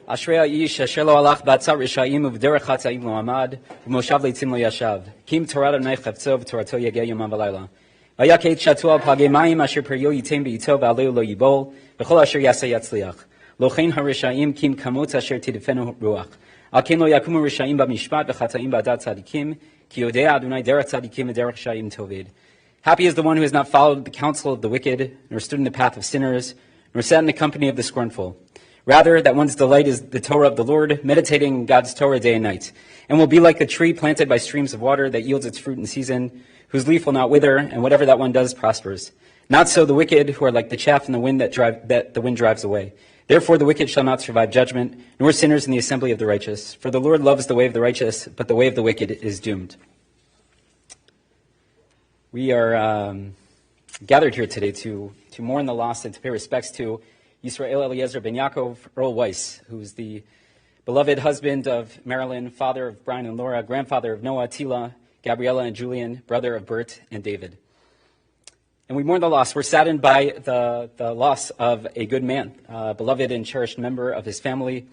אשרי האיש אשר לא הלך בעצת רשעים ובדרך חטאים לא עמד ובמושב ליצים לא ישב כי אם תורת אדוני חפצו ותורתו יגע יומם ולילה. והיה כעת שתו על פגי מים אשר פריו ייתן בעתו ועליהו לא ייבול וכל אשר יעשה יצליח. לא כן הרשעים כי אם כמות אשר תדפנו רוח. על כן לא יקומו רשעים במשפט וחטאים בעדת צדיקים כי יודע אדוני דרך צדיקים ודרך רשעים תאבד. Happy is the one who has not followed the counsel of the wicked, nor stood in the path of sinners, nor sat in the company of the scornful. Rather, that one's delight is the Torah of the Lord, meditating God's Torah day and night, and will be like a tree planted by streams of water that yields its fruit in season, whose leaf will not wither, and whatever that one does prospers. Not so the wicked, who are like the chaff in the wind that the wind drives away. Therefore the wicked shall not survive judgment, nor sinners in the assembly of the righteous. For the Lord loves the way of the righteous, but the way of the wicked is doomed. We are gathered here today to mourn the loss and to pay respects to Yisrael Eliezer ben Yaakov, Earl Weiss, who's the beloved husband of Marilyn, father of Brian and Laura, grandfather of Noah, Tila, Gabriella and Julian, brother of Bert and David. And we mourn the loss. We're saddened by the loss of a good man, a beloved and cherished member of his family,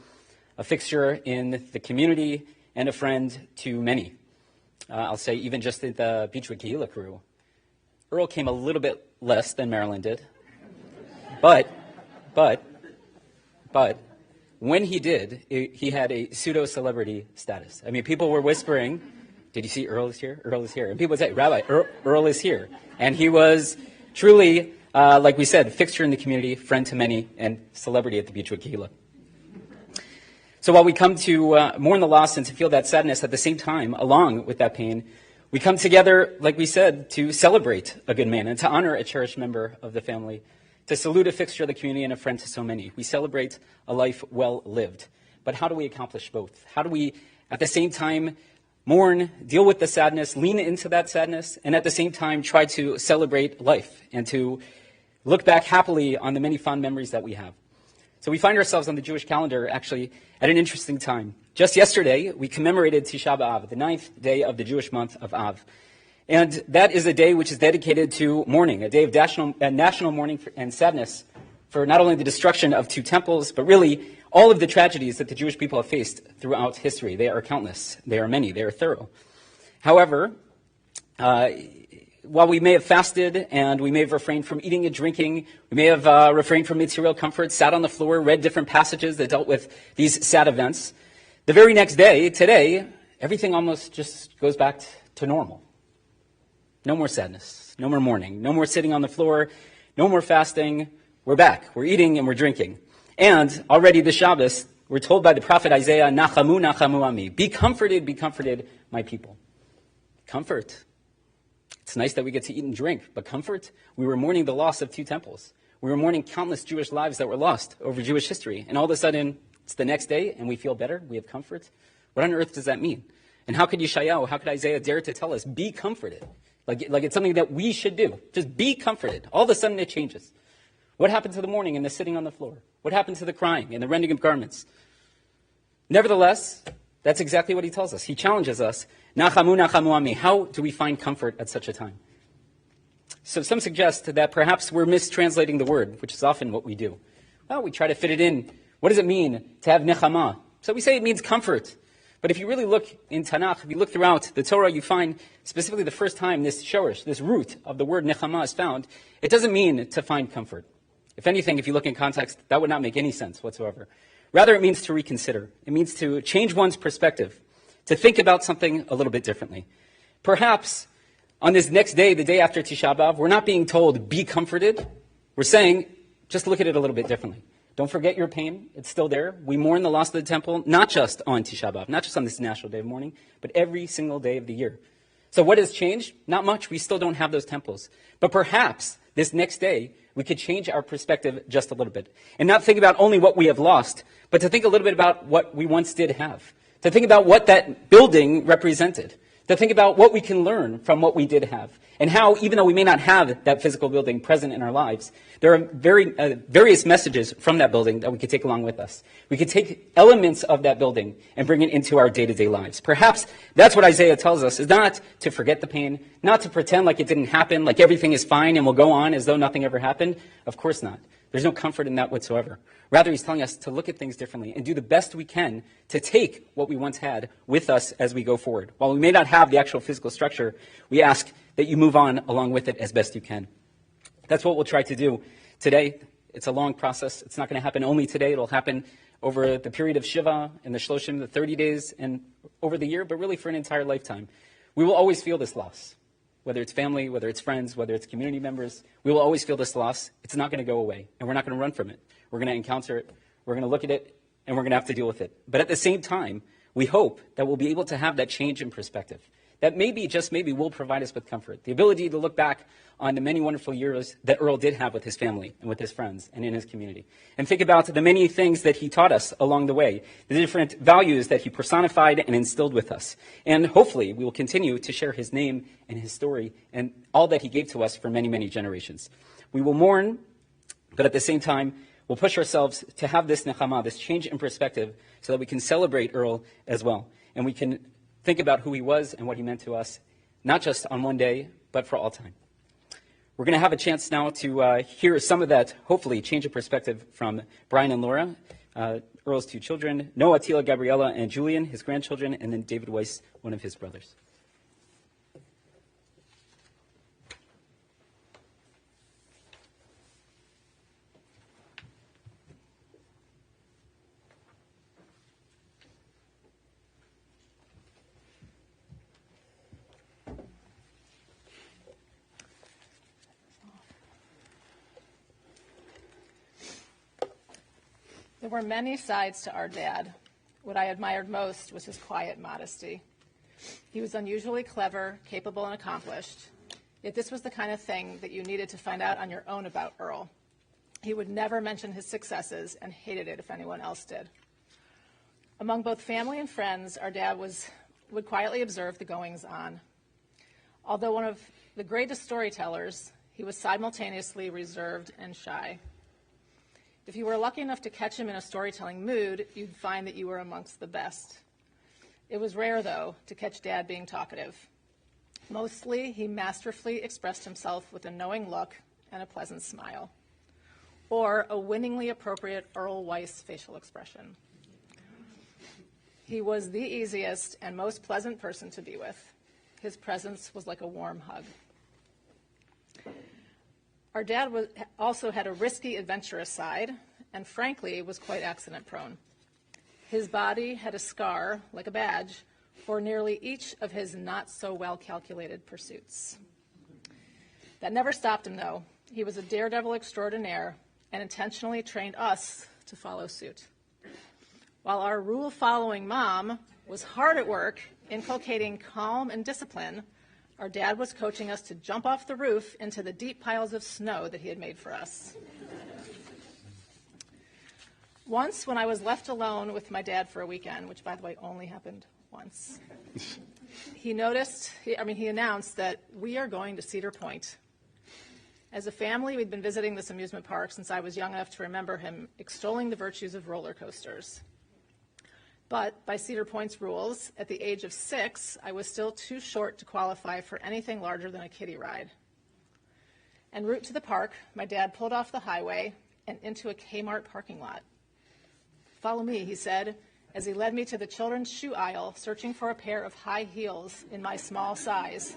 a fixture in the community, and a friend to many. I'll say even just the Beechwood Kehillah crew. Earl came a little bit less than Marilyn did. But when he did, he had a pseudo-celebrity status. I mean, people were whispering, did you see Earl is here? Earl is here. And people would say, Rabbi, Earl is here. And he was truly, like we said, fixture in the community, friend to many, and celebrity at the Beechwood Kehillah. So while we come to mourn the loss and to feel that sadness, at the same time, along with that pain, we come together, like we said, to celebrate a good man and to honor a cherished member of the family, to salute a fixture of the community and a friend to so many. We celebrate a life well lived. But how do we accomplish both? How do we, at the same time, mourn, deal with the sadness, lean into that sadness, and at the same time try to celebrate life and to look back happily on the many fond memories that we have? So we find ourselves on the Jewish calendar actually at an interesting time. Just yesterday, we commemorated Tisha B'Av, the 9th day of the Jewish month of Av. And that is a day which is dedicated to mourning, a day of national mourning and sadness for not only the destruction of 2 temples, but really all of the tragedies that the Jewish people have faced throughout history. They are countless. They are many. They are thorough. However, while we may have fasted and we may have refrained from eating and drinking, we may have refrained from material comfort, sat on the floor, read different passages that dealt with these sad events, the very next day, today, everything almost just goes back to normal. No more sadness, no more mourning, no more sitting on the floor, no more fasting. We're back. We're eating and we're drinking. And already this Shabbos, we're told by the prophet Isaiah, Nachamu, Nachamu Ami. Be comforted, my people. Comfort. It's nice that we get to eat and drink, but comfort? We were mourning the loss of 2 temples. We were mourning countless Jewish lives that were lost over Jewish history. And all of a sudden, it's the next day and we feel better, we have comfort. What on earth does that mean? And how could Yeshayahu, how could Isaiah dare to tell us, be comforted? Like it's something that we should do. Just be comforted. All of a sudden it changes. What happened to the mourning and the sitting on the floor? What happened to the crying and the rending of garments? Nevertheless, that's exactly what he tells us. He challenges us. Nachamu, Nachamu Ami. How do we find comfort at such a time? So some suggest that perhaps we're mistranslating the word, which is often what we do. Well, we try to fit it in. What does it mean to have nechama? So we say it means comfort. But if you really look in Tanakh, if you look throughout the Torah, you find specifically the first time this shorish, this root of the word nechama is found, it doesn't mean to find comfort. If anything, if you look in context, that would not make any sense whatsoever. Rather, it means to reconsider. It means to change one's perspective, to think about something a little bit differently. Perhaps on this next day, the day after Tisha B'Av, we're not being told, be comforted. We're saying, just look at it a little bit differently. Don't forget your pain. It's still there. We mourn the loss of the temple, not just on Tisha B'Av, not just on this national day of mourning, but every single day of the year. So what has changed? Not much. We still don't have those temples. But perhaps this next day, we could change our perspective just a little bit and not think about only what we have lost, but to think a little bit about what we once did have, to think about what that building represented, to think about what we can learn from what we did have, and how, even though we may not have that physical building present in our lives, there are various messages from that building that we could take along with us. We could take elements of that building and bring it into our day-to-day lives. Perhaps that's what Isaiah tells us, is not to forget the pain, not to pretend like it didn't happen, like everything is fine and we'll go on as though nothing ever happened. Of course not. There's no comfort in that whatsoever. Rather, he's telling us to look at things differently and do the best we can to take what we once had with us as we go forward. While we may not have the actual physical structure, we ask that you move on along with it as best you can. That's what we'll try to do today. It's a long process. It's not going to happen only today. It'll happen over the period of Shiva and the Shloshim, the 30 days, and over the year, but really for an entire lifetime. We will always feel this loss. Whether it's family, whether it's friends, whether it's community members, we will always feel this loss. It's not going to go away, and we're not going to run from it. We're going to encounter it, we're going to look at it, and we're going to have to deal with it. But at the same time, we hope that we'll be able to have that change in perspective. That maybe, just maybe, will provide us with comfort. The ability to look back on the many wonderful years that Earl did have with his family and with his friends and in his community. And think about the many things that he taught us along the way, the different values that he personified and instilled with us. And hopefully, we will continue to share his name and his story and all that he gave to us for many, many generations. We will mourn, but at the same time, we'll push ourselves to have this nechama, this change in perspective, so that we can celebrate Earl as well. And we can think about who he was and what he meant to us, not just on one day, but for all time. We're going to have a chance now to hear some of that, hopefully, change of perspective from Brian and Laura, Earl's 2 children, Noah, Tila, Gabriella, and Julian, his grandchildren, and then David Weiss, one of his brothers. There were many sides to our dad. What I admired most was his quiet modesty. He was unusually clever, capable, and accomplished, yet this was the kind of thing that you needed to find out on your own about Earl. He would never mention his successes and hated it if anyone else did. Among both family and friends, our dad would quietly observe the goings-on. Although one of the greatest storytellers, he was simultaneously reserved and shy. If you were lucky enough to catch him in a storytelling mood, you'd find that you were amongst the best. It was rare, though, to catch Dad being talkative. Mostly, he masterfully expressed himself with a knowing look and a pleasant smile, or a winningly appropriate Earl Weiss facial expression. He was the easiest and most pleasant person to be with. His presence was like a warm hug. Our dad also had a risky, adventurous side, and frankly, was quite accident-prone. His body had a scar, like a badge, for nearly each of his not-so-well-calculated pursuits. That never stopped him, though. He was a daredevil extraordinaire and intentionally trained us to follow suit. While our rule-following mom was hard at work inculcating calm and discipline, our dad was coaching us to jump off the roof into the deep piles of snow that he had made for us. Once, when I was left alone with my dad for a weekend, which, by the way, only happened once, he announced that we are going to Cedar Point. As a family, we'd been visiting this amusement park since I was young enough to remember him extolling the virtues of roller coasters. But by Cedar Point's rules, at the age of 6, I was still too short to qualify for anything larger than a kiddie ride. En route to the park, my dad pulled off the highway and into a Kmart parking lot. "Follow me," he said, as he led me to the children's shoe aisle, searching for a pair of high heels in my small size.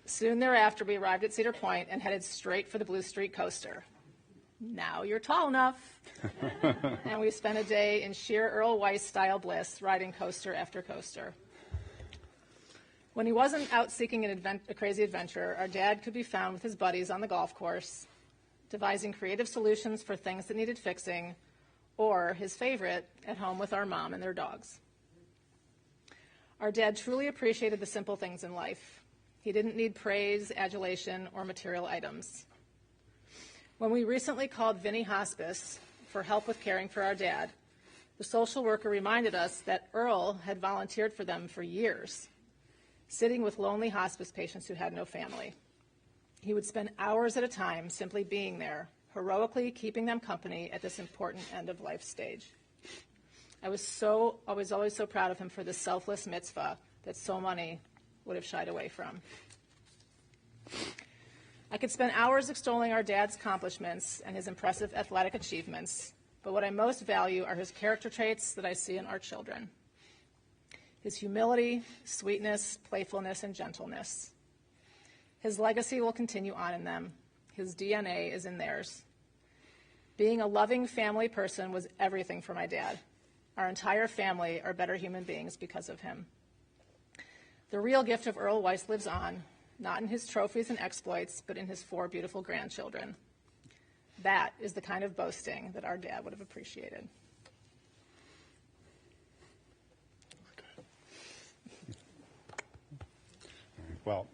Soon thereafter, we arrived at Cedar Point and headed straight for the Blue Street Coaster. Now you're tall enough. And we spent a day in sheer Earl Weiss-style bliss, riding coaster after coaster. When he wasn't out seeking a crazy adventure, our dad could be found with his buddies on the golf course, devising creative solutions for things that needed fixing, or, his favorite, at home with our mom and their dogs. Our dad truly appreciated the simple things in life. He didn't need praise, adulation, or material items. When we recently called Vinnie Hospice for help with caring for our dad, the social worker reminded us that Earl had volunteered for them for years, sitting with lonely hospice patients who had no family. He would spend hours at a time simply being there, heroically keeping them company at this important end-of-life stage. I was always so proud of him for this selfless mitzvah that so many would have shied away from. I could spend hours extolling our dad's accomplishments and his impressive athletic achievements, but what I most value are his character traits that I see in our children. His humility, sweetness, playfulness, and gentleness. His legacy will continue on in them. His DNA is in theirs. Being a loving family person was everything for my dad. Our entire family are better human beings because of him. The real gift of Earl Weiss lives on, not in his trophies and exploits, but in his 4 beautiful grandchildren. That is the kind of boasting that our dad would have appreciated. Well,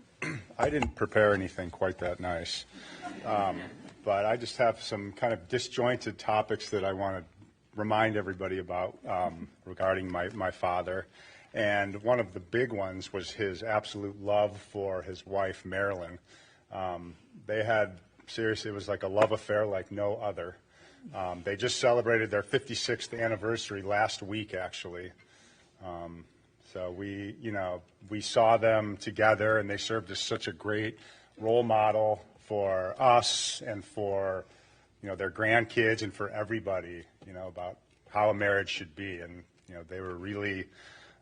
I didn't prepare anything quite that nice, but I just have some kind of disjointed topics that I want to remind everybody about regarding my father. And one of the big ones was his absolute love for his wife, Marilyn. They had, seriously, it was like a love affair like no other. They just celebrated their 56th anniversary last week, actually. So we saw them together, and they served as such a great role model for us and for, their grandkids and for everybody, about how a marriage should be. And, they were really,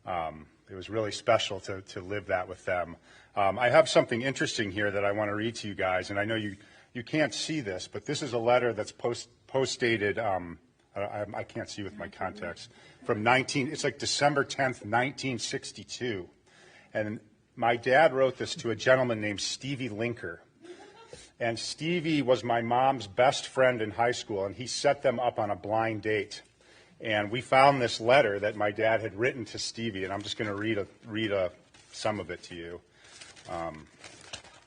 it was really special to live that with them. I have something interesting here that I want to read to you guys, and I know you can't see this, but this is a letter that's post-dated, I can't see with my contacts, it's like December 10th, 1962. And my dad wrote this to a gentleman named Stevie Linker. And Stevie was my mom's best friend in high school, and he set them up on a blind date. And we found this letter that my dad had written to Stevie, and I'm just going to read some of it to you.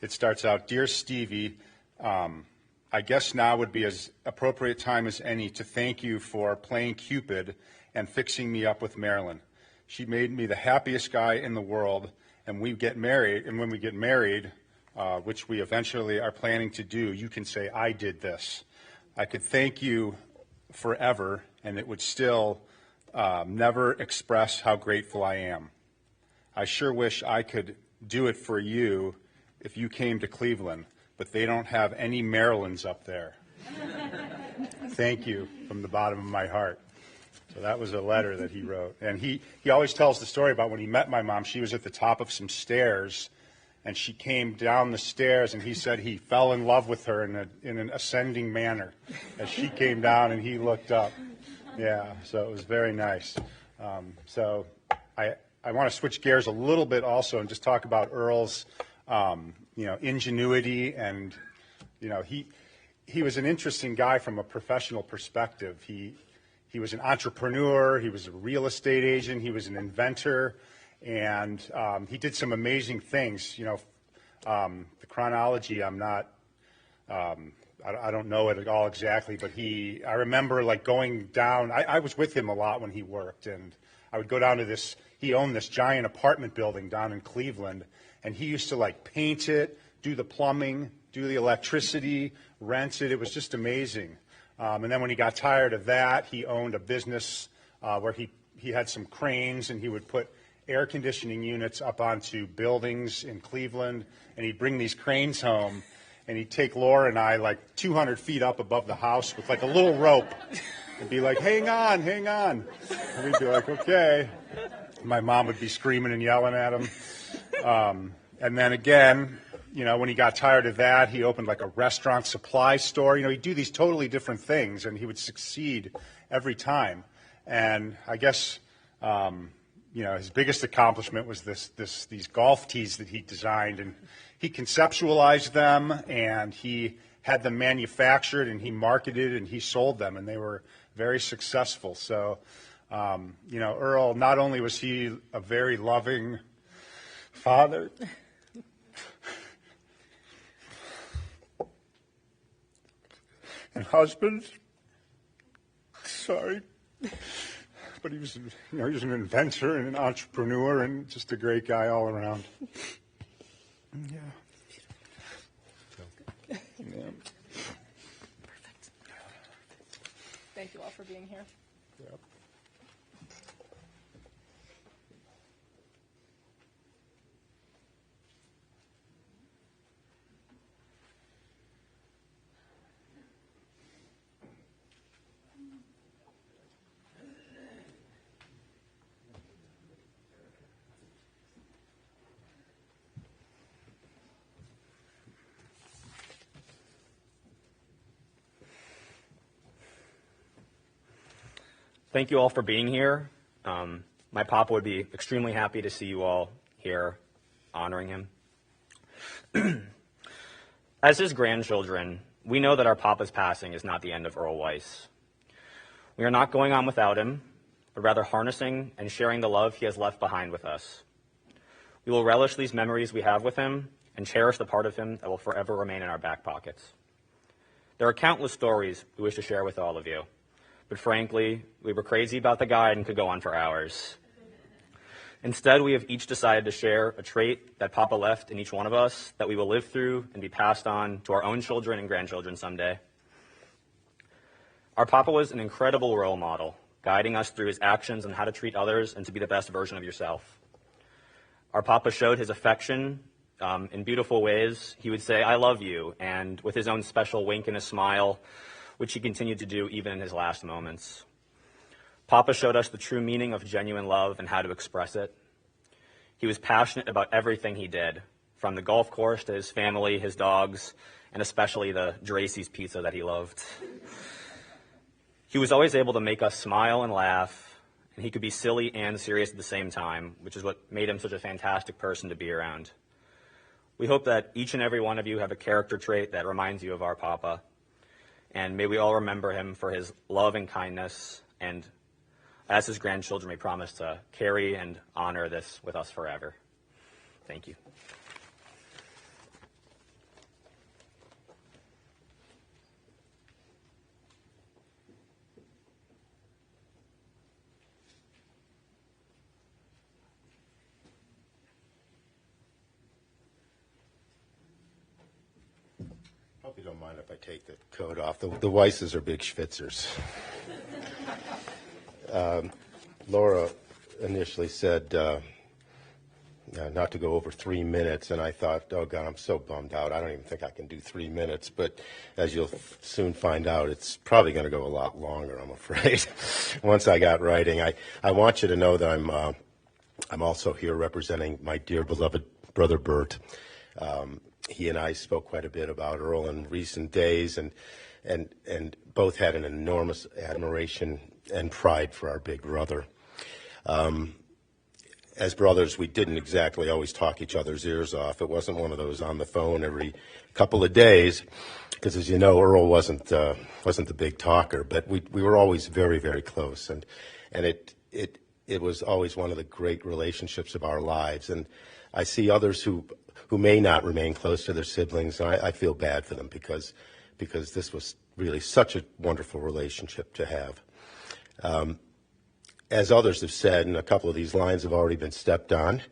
It starts out, "Dear Stevie, I guess now would be as appropriate time as any to thank you for playing Cupid and fixing me up with Marilyn. She made me the happiest guy in the world, and when we get married, which we eventually are planning to do, you can say, I did this. I could thank you forever, and it would still never express how grateful I am. I sure wish I could do it for you if you came to Cleveland, but they don't have any Marilyns up there. Thank you from the bottom of my heart." So that was a letter that he wrote. And he always tells the story about when he met my mom. She was at the top of some stairs, and she came down the stairs, and he said he fell in love with her in an ascending manner as she came down and he looked up. Yeah, so it was very nice. So I want to switch gears a little bit also and just talk about Earl's ingenuity, and he was an interesting guy from a professional perspective. He was an entrepreneur, he was a real estate agent, he was an inventor, and he did some amazing things. The chronology, I don't know it at all exactly, but I remember like going down, I was with him a lot when he worked, and I would go down to he owned this giant apartment building down in Cleveland, and he used to like paint it, do the plumbing, do the electricity, rent it. It was just amazing. And then when he got tired of that, he owned a business where he had some cranes, and he would put air conditioning units up onto buildings in Cleveland, and he'd bring these cranes home, and he'd take Laura and I like 200 feet up above the house with like a little rope and be like, hang on. And we'd be like, okay. My mom would be screaming and yelling at him. And then again, when he got tired of that, he opened like a restaurant supply store. He'd do these totally different things, and he would succeed every time. And I guess, his biggest accomplishment was these golf tees that he designed, and he conceptualized them, and he had them manufactured, and he marketed, and he sold them, and they were very successful. So, Earl, not only was he a very loving father, and husband, but he was an inventor and an entrepreneur and just a great guy all around. Yeah. Perfect. Thank you all for being here. Yep. Thank you all for being here. My papa would be extremely happy to see you all here honoring him. As his grandchildren, we know that our papa's passing is not the end of Earl Weiss. We are not going on without him, but rather harnessing and sharing the love he has left behind with us. We will relish these memories we have with him and cherish the part of him that will forever remain in our back pockets. There are countless stories we wish to share with all of you. But frankly, we were crazy about the guy and could go on for hours. Instead, we have each decided to share a trait that Papa left in each one of us that we will live through and be passed on to our own children and grandchildren someday. Our Papa was an incredible role model, guiding us through his actions on how to treat others and to be the best version of yourself. Our Papa showed his affection in beautiful ways. He would say, I love you, and with his own special wink and a smile, which he continued to do even in his last moments. Papa showed us the true meaning of genuine love and how to express it. He was passionate about everything he did, from the golf course to his family, his dogs, and especially the Dracy's pizza that he loved. He was always able to make us smile and laugh, and he could be silly and serious at the same time, which is what made him such a fantastic person to be around. We hope that each and every one of you have a character trait that reminds you of our Papa. And may we all remember him for his love and kindness. And as his grandchildren, we promise to carry and honor this with us forever. Thank you. Hope you don't mind if I take the coat off. The Weisses are big schwitzers. Laura initially said not to go over 3 minutes, and I thought, oh, God, I'm so bummed out. I don't even think I can do 3 minutes. But as you'll soon find out, it's probably going to go a lot longer, I'm afraid, once I got writing. I want you to know that I'm also here representing my dear, beloved brother Bert. He and I spoke quite a bit about Earl in recent days, and both had an enormous admiration and pride for our big brother. As brothers, we didn't exactly always talk each other's ears off. It wasn't one of those on the phone every couple of days, because as you know, Earl wasn't the big talker, but we were always very, very close, and it was always one of the great relationships of our lives. And I see others who may not remain close to their siblings, and I feel bad for them because this was really such a wonderful relationship to have. As others have said, and a couple of these lines have already been stepped on,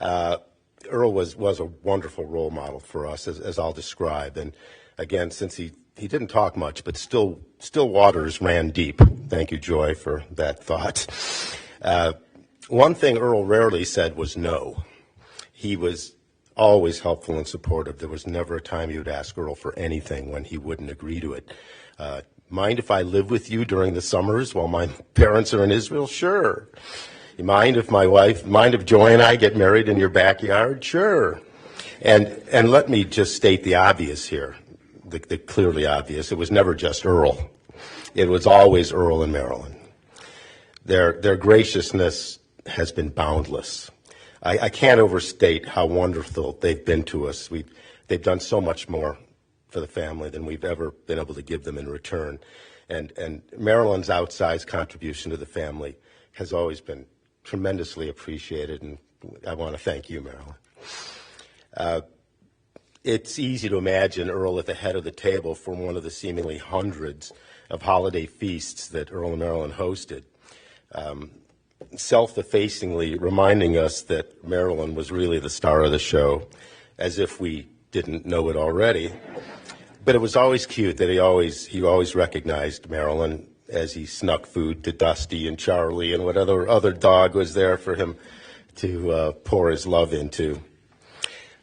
Earl was a wonderful role model for us, as I'll describe. And again, since he didn't talk much, but still waters ran deep. Thank you, Joy, for that thought. One thing Earl rarely said was no. He was always helpful and supportive. There was never a time you would ask Earl for anything when he wouldn't agree to it. Mind if I live with you during the summers while my parents are in Israel? Sure. You mind if Joy and I get married in your backyard? Sure. And let me just state the obvious here, the clearly obvious. It was never just Earl. It was always Earl and Marilyn. Their graciousness has been boundless. I can't overstate how wonderful they've been to us. They've done so much more for the family than we've ever been able to give them in return. And Marilyn's outsized contribution to the family has always been tremendously appreciated, and I want to thank you, Marilyn. It's easy to imagine Earl at the head of the table for one of the seemingly hundreds of holiday feasts that Earl and Marilyn hosted, self-effacingly reminding us that Marilyn was really the star of the show, as if we didn't know it already. But it was always cute that he always recognized Marilyn as he snuck food to Dusty and Charlie and whatever other dog was there for him to pour his love into.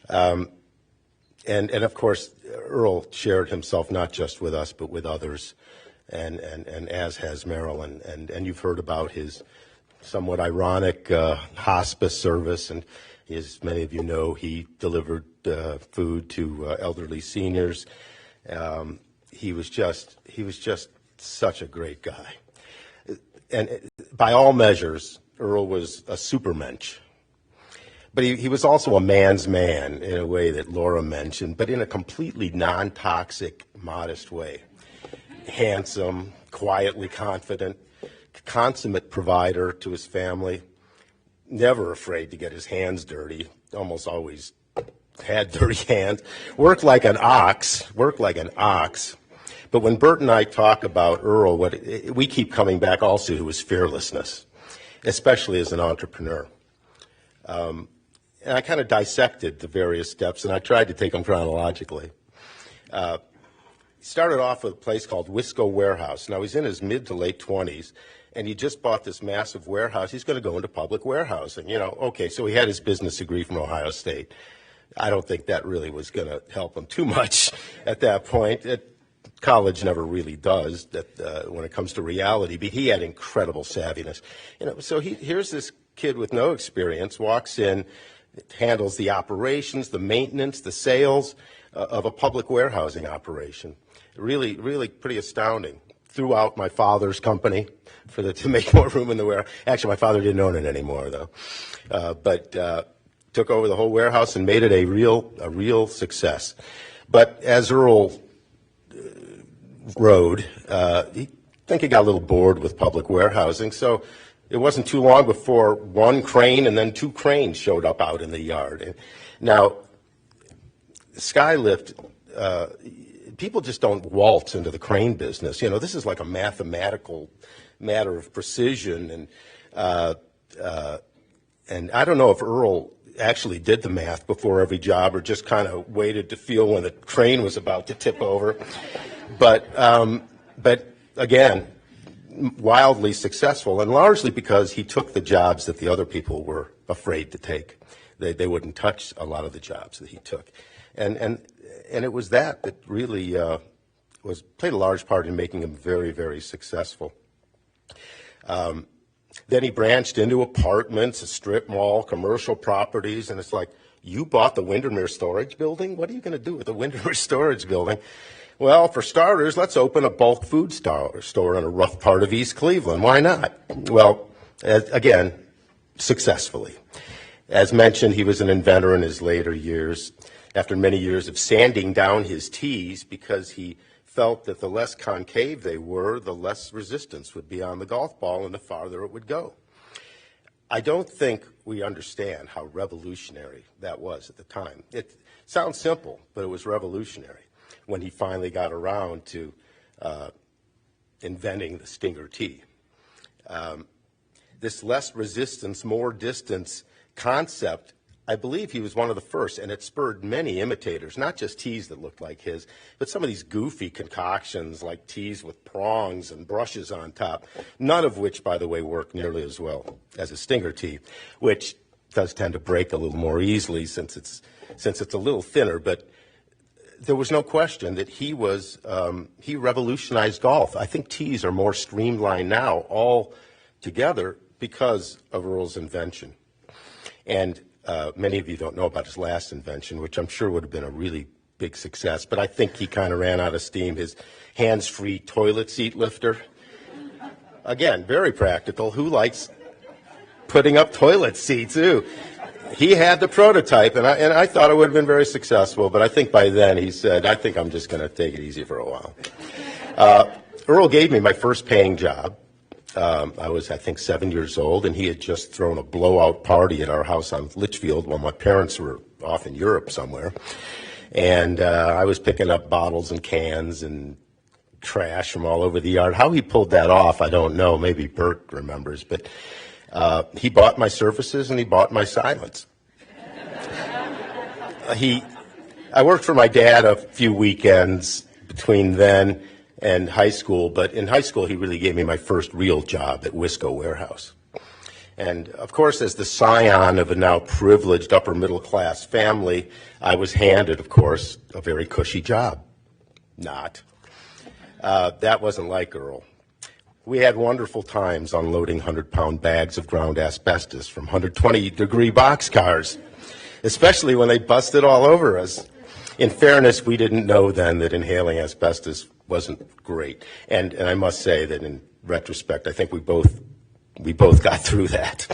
And of course, Earl shared himself not just with us, but with others, and as has Marilyn. And you've heard about his somewhat ironic hospice service, and as many of you know, he delivered food to elderly seniors. He was just such a great guy. And by all measures, Earl was a supermensch. But he was also a man's man in a way that Laura mentioned, but in a completely non-toxic, modest way. Handsome, quietly confident, consummate provider to his family, never afraid to get his hands dirty, almost always had dirty hands, worked like an ox. But when Bert and I talk about Earl, we keep coming back also to his fearlessness, especially as an entrepreneur. And I kind of dissected the various steps, and I tried to take them chronologically. He started off with a place called Wisco Warehouse. Now, he's in his mid to late 20s, and he just bought this massive warehouse. He's going to go into public warehousing. Okay, so he had his business degree from Ohio State. I don't think that really was going to help him too much at that point. College never really does when it comes to reality, but he had incredible savviness. So here's this kid with no experience, walks in, handles the operations, the maintenance, the sales of a public warehousing operation. Really, really pretty astounding. Threw out my father's company to make more room in the warehouse. Actually, my father didn't own it anymore, though. But took over the whole warehouse and made it a real success. But as Earl rode, I think he got a little bored with public warehousing, so it wasn't too long before one crane and then two cranes showed up out in the yard. And now, Skylift, people just don't waltz into the crane business. You know, this is like a mathematical matter of precision, and I don't know if Earl actually did the math before every job or just kind of waited to feel when the crane was about to tip over. But again, wildly successful, and largely because he took the jobs that the other people were afraid to take. They wouldn't touch a lot of the jobs that he took. And it was that really played a large part in making him very, very successful. Then he branched into apartments, a strip mall, commercial properties, and it's like, you bought the Windermere Storage Building? What are you going to do with the Windermere Storage Building? Well, for starters, let's open a bulk food store in a rough part of East Cleveland. Why not? Well, again, successfully. As mentioned, he was an inventor in his later years, after many years of sanding down his tees because he felt that the less concave they were, the less resistance would be on the golf ball and the farther it would go. I don't think we understand how revolutionary that was at the time. It sounds simple, but it was revolutionary when he finally got around to inventing the Stinger tee. This less resistance, more distance concept, I believe he was one of the first, and it spurred many imitators, not just tees that looked like his, but some of these goofy concoctions like tees with prongs and brushes on top, none of which, by the way, work nearly as well as a Stinger tee, which does tend to break a little more easily since it's a little thinner. But there was no question that he revolutionized golf. I think tees are more streamlined now all together because of Earl's invention. And many of you don't know about his last invention, which I'm sure would have been a really big success, but I think he kind of ran out of steam. His hands-free toilet seat lifter. Again, very practical. Who likes putting up toilet seats? Ooh. He had the prototype, and I thought it would have been very successful, but I think by then he said, I think I'm just going to take it easy for a while. Earl gave me my first paying job. I was, I think, 7 years old, and he had just thrown a blowout party at our house on Litchfield while my parents were off in Europe somewhere. And I was picking up bottles and cans and trash from all over the yard. How he pulled that off, I don't know. Maybe Bert remembers. But he bought my services, and he bought my silence. I worked for my dad a few weekends between then and high school, but in high school he really gave me my first real job at Wisco Warehouse. And of course, as the scion of a now privileged upper middle class family, I was handed, of course, a very cushy job. Not. That wasn't like Earl. We had wonderful times unloading 100-pound bags of ground asbestos from 120-degree boxcars, especially when they busted all over us. In fairness, we didn't know then that inhaling asbestos wasn't great. And I must say that in retrospect, I think we both got through that.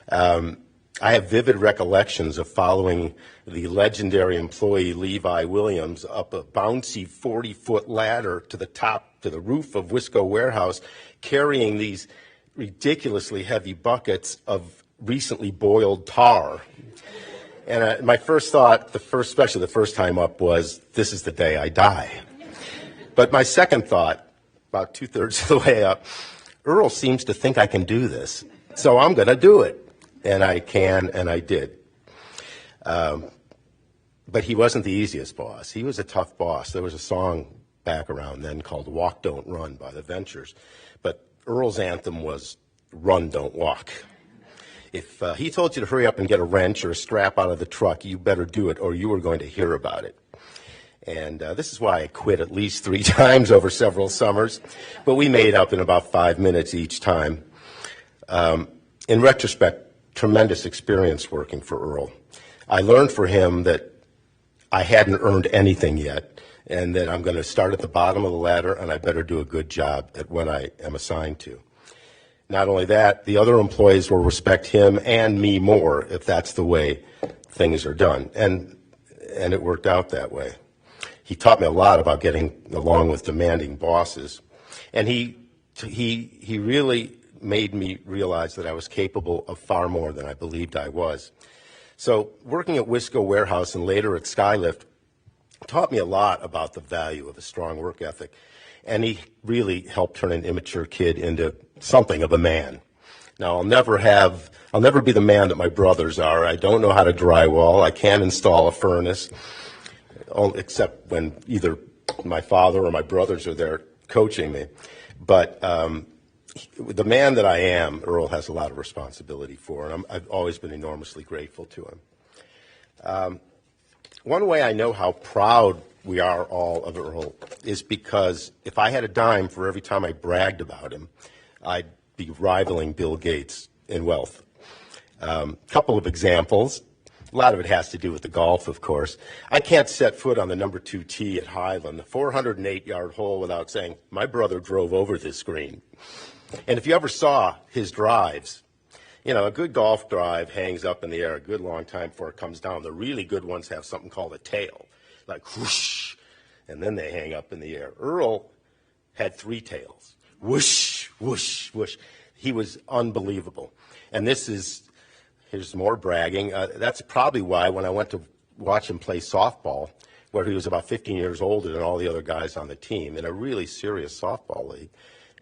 I have vivid recollections of following the legendary employee Levi Williams up a bouncy 40-foot ladder to the roof of Wisco Warehouse, carrying these ridiculously heavy buckets of recently boiled tar. And my first thought, especially the first time up, was, this is the day I die. But my second thought, about two-thirds of the way up, Earl seems to think I can do this, so I'm going to do it. And I can, and I did. But he wasn't the easiest boss. He was a tough boss. There was a song back around then called Walk, Don't Run by the Ventures. But Earl's anthem was Run, Don't Walk. If he told you to hurry up and get a wrench or a strap out of the truck, you better do it or you were going to hear about it. And this is why I quit at least 3 times over several summers. But we made up in about 5 minutes each time. In retrospect, tremendous experience working for Earl. I learned for him that I hadn't earned anything yet, and that I'm going to start at the bottom of the ladder, and I better do a good job at what I am assigned to. not only that, the other employees will respect him and me more if that's the way things are done. And it worked out that way. He taught me a lot about getting along with demanding bosses. And he really made me realize that I was capable of far more than I believed I was. So working at Wisco Warehouse and later at Skylift taught me a lot about the value of a strong work ethic. And he really helped turn an immature kid into something of a man. Now, I'll never be the man that my brothers are. I don't know how to drywall. I can't install a furnace, except when either my father or my brothers are there coaching me. But the man that I am, Earl has a lot of responsibility for, and I've always been enormously grateful to him. One way I know how proud we are all of Earl is because if I had a dime for every time I bragged about him, I'd be rivaling Bill Gates in wealth. Couple of examples. A lot of it has to do with the golf, of course. I can't set foot on the number 2 tee at Highland, the 408-yard hole, without saying, my brother drove over this green. And if you ever saw his drives, you know, a good golf drive hangs up in the air a good long time before it comes down. The really good ones have something called a tail, like whoosh, and then they hang up in the air. Earl had 3 tails. Whoosh, whoosh, whoosh. He was unbelievable. And here's more bragging. That's probably why when I went to watch him play softball, where he was about 15 years older than all the other guys on the team in a really serious softball league,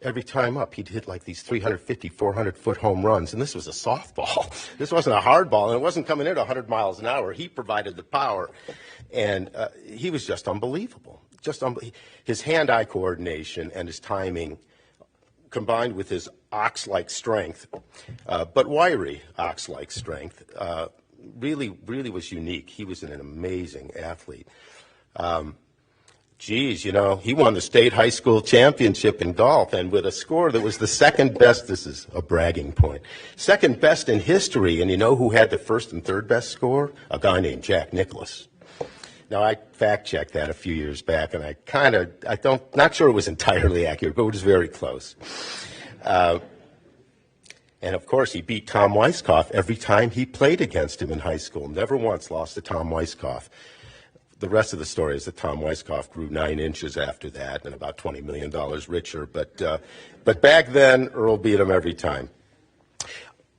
every time up he'd hit like these 350, 400-foot home runs. And this was a softball. This wasn't a hard ball, and it wasn't coming in at 100 miles an hour. He provided the power, and he was just unbelievable. His hand-eye coordination and his timing, combined with his ox-like strength, but wiry ox-like strength, really was unique. He was an amazing athlete. He won the state high school championship in golf, and with a score that was the second best. This is a bragging point. Second best in history, and you know who had the first and third best score? A guy named Jack Nicklaus. Now, I fact-checked that a few years back, and not sure it was entirely accurate, but it was very close. And, of course, he beat Tom Weiskopf every time he played against him in high school. Never once lost to Tom Weiskopf. The rest of the story is that Tom Weiskopf grew 9 inches after that and about $20 million richer. But back then, Earl beat him every time.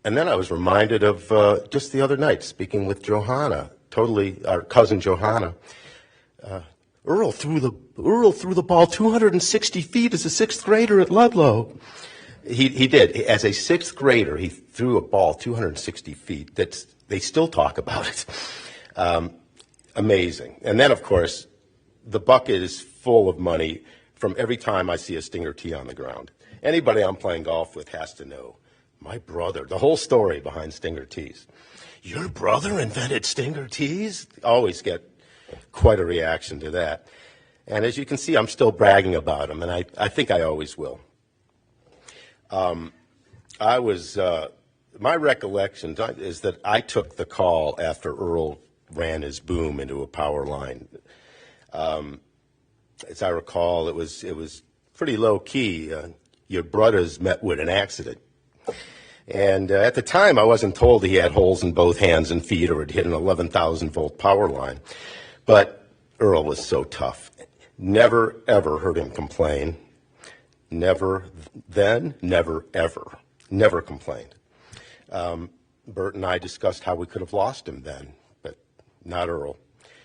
And then I was reminded of just the other night, speaking with Johanna, our cousin Johanna. Earl threw the ball 260 feet as a 6th grader at Ludlow. He did. As a 6th grader, he threw a ball 260 feet. They still talk about it. Amazing. And then, of course, the bucket is full of money from every time I see a Stinger tee on the ground. Anybody I'm playing golf with has to know, my brother, the whole story behind Stinger tees. Your brother invented Stinger tees? Always get quite a reaction to that. And as you can see, I'm still bragging about him, and I think I always will. My recollection is that I took the call after Earl ran his boom into a power line. As I recall, it was pretty low key. Your brothers met with an accident. And at the time, I wasn't told he had holes in both hands and feet or had hit an 11,000-volt power line. But Earl was so tough. Never, ever heard him complain. Never then, never, ever. Never complained. Bert and I discussed how we could have lost him then, but not Earl.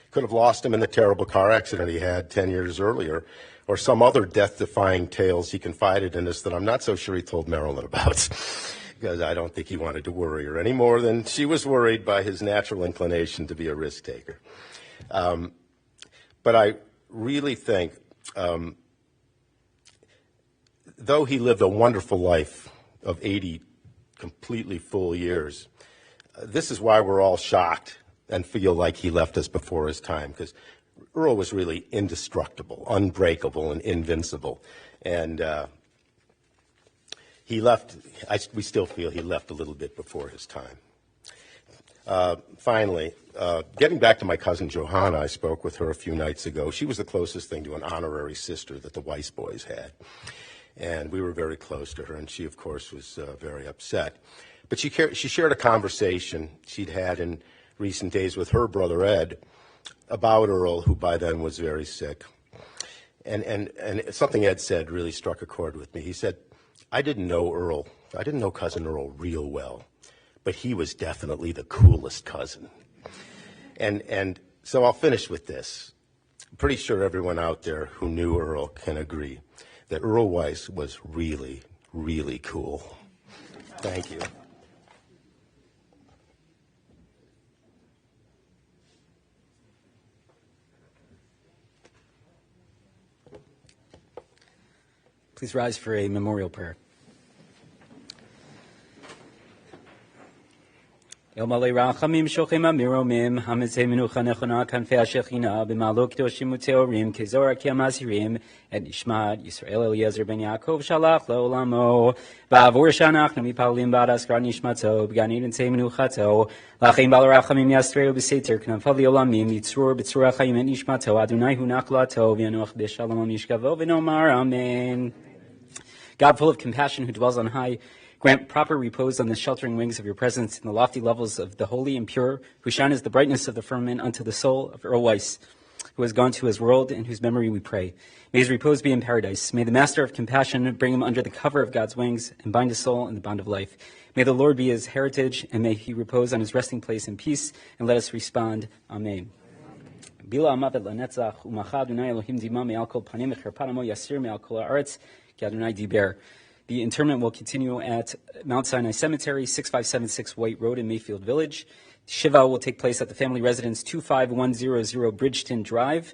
Could have lost him in the terrible car accident he had 10 years earlier, or some other death-defying tales he confided in us that I'm not so sure he told Marilyn about, because I don't think he wanted to worry her any more than she was worried by his natural inclination to be a risk taker. But I really think, though he lived a wonderful life of 80 completely full years, this is why we're all shocked and feel like he left us before his time, because Earl was really indestructible, unbreakable, and invincible. And we still feel he left a little bit before his time. Finally, getting back to my cousin Johanna, I spoke with her a few nights ago. She was the closest thing to an honorary sister that the Weiss boys had. and we were very close to her, and she, of course, was very upset. But she shared a conversation she'd had in recent days with her brother Ed about Earl, who by then was very sick. And something Ed said really struck a chord with me. He said, I didn't know Cousin Earl real well, but he was definitely the coolest cousin. And so I'll finish with this. I'm pretty sure everyone out there who knew Earl can agree that Earl Weiss was really, really cool. Thank you. Please rise for a memorial prayer. El malei rachamim shochim amiromim hametzei menucha nechona kanfei hashechina b'malo kedoshim uteorim kezorah kiamazirim et nishmat Yisrael Eliezer ben Yaakov shalach leolamo ba'avur shanachnu mipalim ba'ad askar nishmato b'gan eden tzei menuchato lachim bal rachamim yastreu b'seiter k'nafav li'olamim yitzur b'tzur hachayim et nishmato Adonai hu nachlato v'yanuach b'shalom mishkavo v'nomar amen. God, full of compassion, who dwells on high, grant proper repose on the sheltering wings of your presence in the lofty levels of the holy and pure, who shine as the brightness of the firmament unto the soul of Earl Weiss, who has gone to his world, in whose memory we pray. May his repose be in paradise. May the Master of compassion bring him under the cover of God's wings and bind his soul in the bond of life. May the Lord be his heritage, and may he repose on his resting place in peace, and let us respond, Amen. Bila amavet lanetzach, umacha Adonai Elohim dima me'al kol panim echirpat amo yasir me'al kol haaretz, ki Adonai diber. The interment will continue at Mount Sinai Cemetery, 6576 White Road in Mayfield Village. Shiva will take place at the family residence 25100 Bridgeton Drive.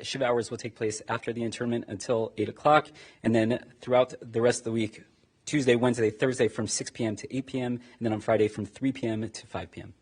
Shiva hours will take place after the interment until 8 o'clock, and then throughout the rest of the week, Tuesday, Wednesday, Thursday from 6 p.m. to 8 p.m., and then on Friday from 3 p.m. to 5 p.m.